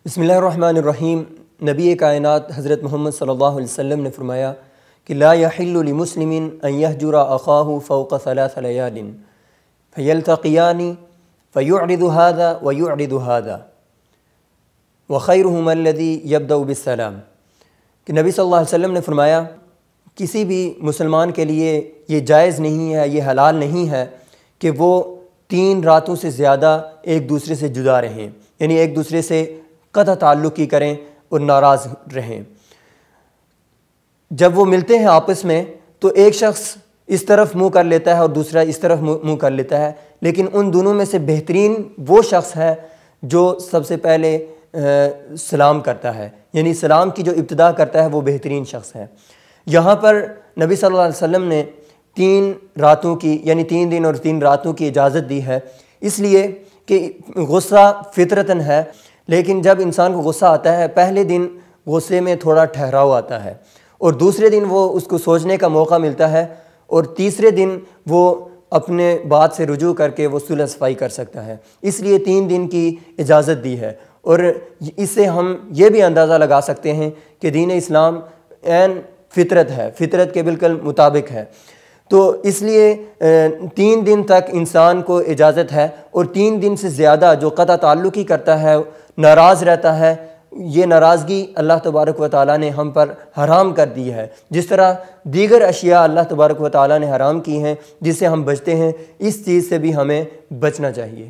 بسم اللہ الرحمن الرحیم۔ نبی کائنات حضرت محمد صلی اللہ علیہ وسلم نے فرمایا کہ لا يحل لمسلم ان يهجر اخاه فوق 3 ليال فيلتقيان فيعرض هذا ويعرض هذا وخيرهما الذي يبدأ بالسلام، کہ نبی صلی اللہ علیہ وسلم نے فرمایا کسی بھی مسلمان کے لیے یہ جائز نہیں ہے، یہ حلال نہیں ہے کہ وہ 3 راتوں سے زیادہ ایک دوسرے سے جدا رہیں، یعنی ایک دوسرے سے قطع تعلق کی کریں اور ناراض رہیں۔ جب وہ ملتے ہیں آپس میں تو ایک شخص اس طرف منہ کر لیتا ہے اور دوسرا اس طرف منہ کر لیتا ہے، لیکن ان دونوں میں سے بہترین وہ شخص ہے جو سب سے پہلے سلام کرتا ہے، یعنی سلام کی جو ابتدا کرتا ہے وہ بہترین شخص ہے۔ یہاں پر نبی صلی اللہ علیہ وسلم نے 3 راتوں کی یعنی 3 دن اور 3 راتوں کی اجازت دی ہے، اس لیے کہ غصہ فطرتاً ہے، لیکن جب انسان کو غصہ آتا ہے پہلے دن غصے میں تھوڑا ٹھہراؤ آتا ہے، اور دوسرے دن وہ اس کو سوچنے کا موقع ملتا ہے، اور تیسرے دن وہ اپنے بات سے رجوع کر کے وہ صلح صفائی کر سکتا ہے، اس لیے 3 دن کی اجازت دی ہے۔ اور اس سے ہم یہ بھی اندازہ لگا سکتے ہیں کہ دین اسلام عین فطرت ہے، فطرت کے بالکل مطابق ہے، تو اس لیے 3 دن تک انسان کو اجازت ہے، اور 3 دن سے زیادہ جو قطع تعلق ہی کرتا ہے، ناراض رہتا ہے، یہ ناراضگی اللہ تبارک و تعالیٰ نے ہم پر حرام کر دی ہے، جس طرح دیگر اشیاء اللہ تبارک و تعالیٰ نے حرام کی ہیں جس سے ہم بچتے ہیں، اس چیز سے بھی ہمیں بچنا چاہیے۔